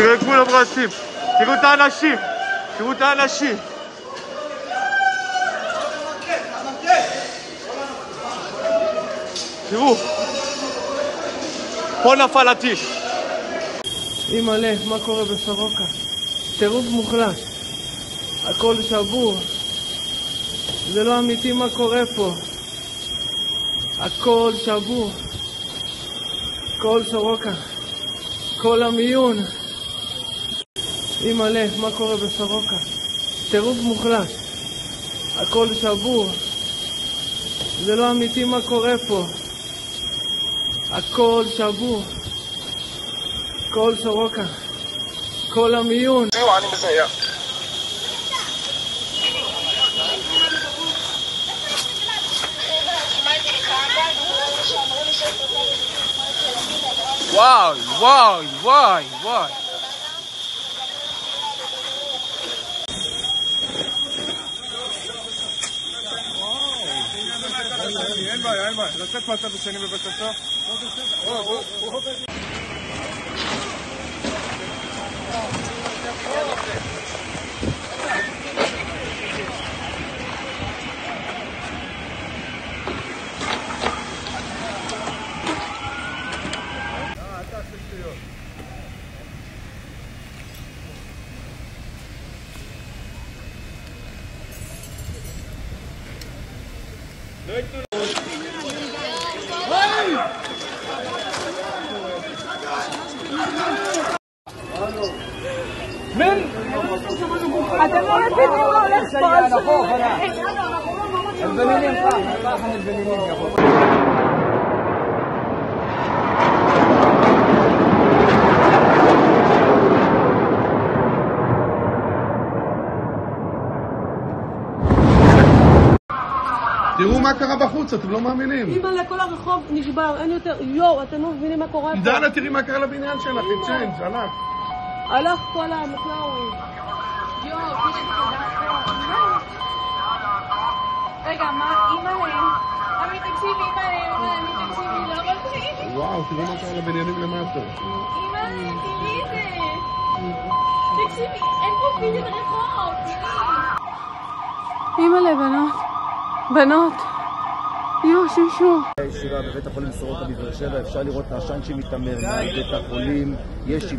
תראו את כולם רצים, תראו את האנשים, תראו את האנשים. תראו, פה נפל הטיל. אימא'לה, מה קורה בסורוקה? טירוף מוחלט, הכל שבור, זה לא אמיתי מה קורה פה, הכל שבור, כל סורוקה, כל המיון. אימא'לה, מה קורה בסורוקה? טירוף מוחלט, הכל שבור, זה לא אמיתי מה קורה פה, הכל שבור, כל סורוקה, כל המיון. תראו, אני מזהה. וואי, וואי, וואי, וואי. אין בעיה, אין בעיה. לצאת מהצד השני בבקשה. אתם לא מבינים מה הולך פה. البنانين راحن البنانين يا اخو. תראו מה קרה בחוץ, אתם לא מאמינים. אימא'לה, כל הרחוב נשבר, אין יותר, יואו, אתם לא מבינים מה קורה פה. דנה, תראי מה קרה לבניין שלך, צ'יינג', הלך. הלך כל המקלאווי. יואו, רגע, מה, אימא'לה? עמי, תקשיבי, אימא'לה, תקשיבי, לא, אבל תקשיבי. וואו, תראו מה קרה לבניינים למטה. אימא'לה, תראי את זה. תקשיבי, אין פה פיל רחוב, תראי. אימא'לה, בנות. יואו, שמשו. ישיבה בבית החולים סורוקה בבאר שבע, אפשר לראות את העשן שמתעמר מבית החולים. יש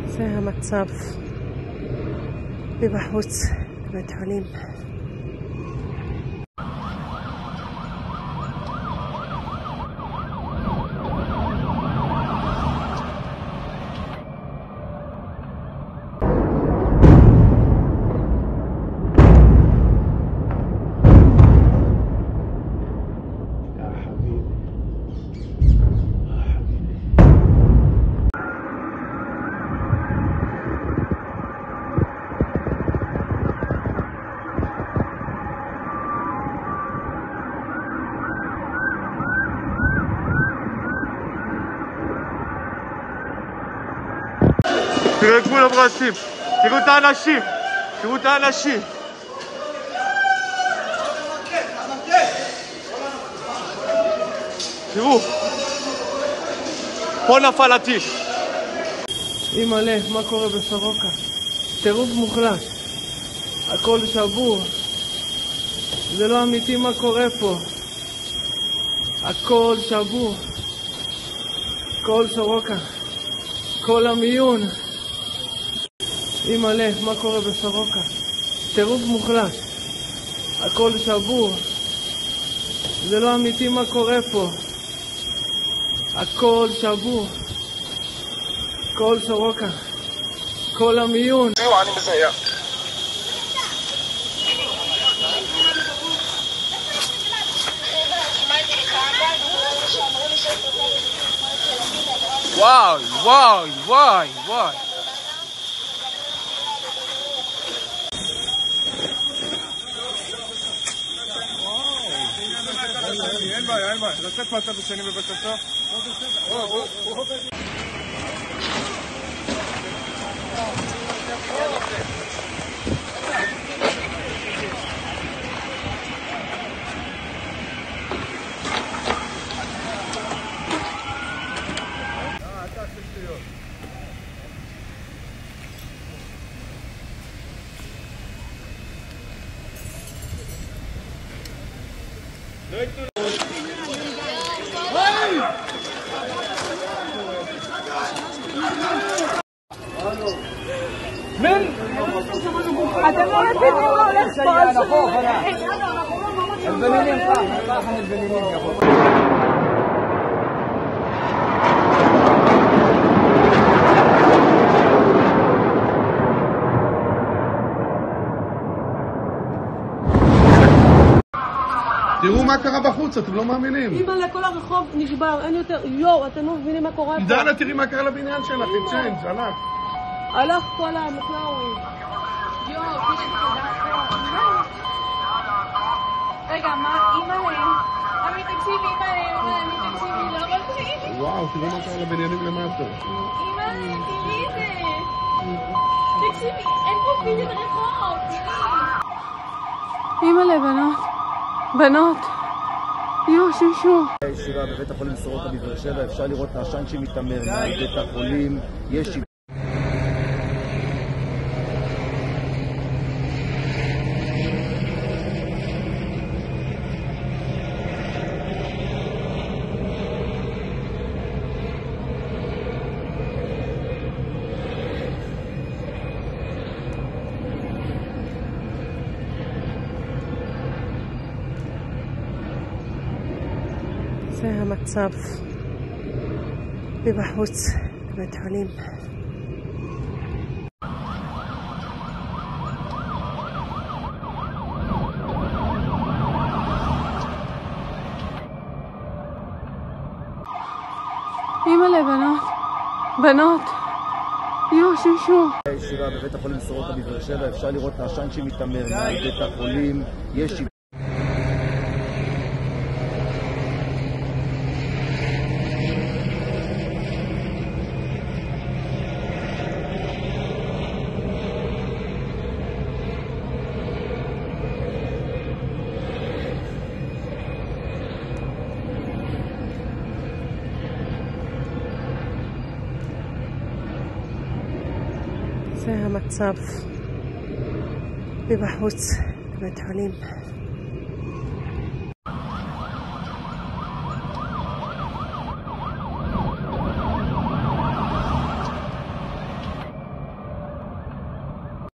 זה המצב מבחוץ לבית חולים. תראו את כולם רצים, תראו את האנשים, תראו את האנשים. תראו, פה נפל הטיל. אימא'לה, מה קורה בסורוקה? טירוף מוחלט, הכל שבור, זה לא אמיתי מה קורה פה, הכל שבור, כל סורוקה, כל המיון. אימא'לה, מה קורה בסורוקה? טירוף מוחלט, הכל שבור, זה לא אמיתי מה קורה פה, הכל שבור, כל סורוקה, כל המיון. תראו, אני מזהה. וואי, וואי, וואי, וואי. בעיה, אין בעיה. לצאת מהצד השני בבקשה. אתם לא מבינים מה הולך פה. תראו מה קרה בחוץ, אתם לא מאמינים. אימא'לה, כל הרחוב נשבר, אין יותר, יואו, אתם לא מבינים מה קורה פה. דנה, תראי מה קרה לבניין שלך, עם צ'יינג', הלך. הלך כל המקלאווי. יואו, תראה, רגע, מה, אימא'לה? עמי, תקשיבי, אימא'לה, תקשיבי, לא, אבל תראי. וואו, תראו מה קרה לבניינים למטה. אימא'לה, תראי את זה. תקשיבי, אין פה פיל ברחוב, תראי. אימא'לה, בנות, יואו, שמשו. ישיבה בבית החולים סורוקה בבאר שבע, אפשר לראות את העשן שמתעמר מעל בית החולים. יש זה המצב מבחוץ לבית חולים. אימא'לה, בנות, יואו, שמשו. ישיבה בבית החולים סורוקה בבאר שבע, אפשר לראות את העשן שמתעמר מעל בית החולים. יש זה המצב מבחוץ לבית חולים.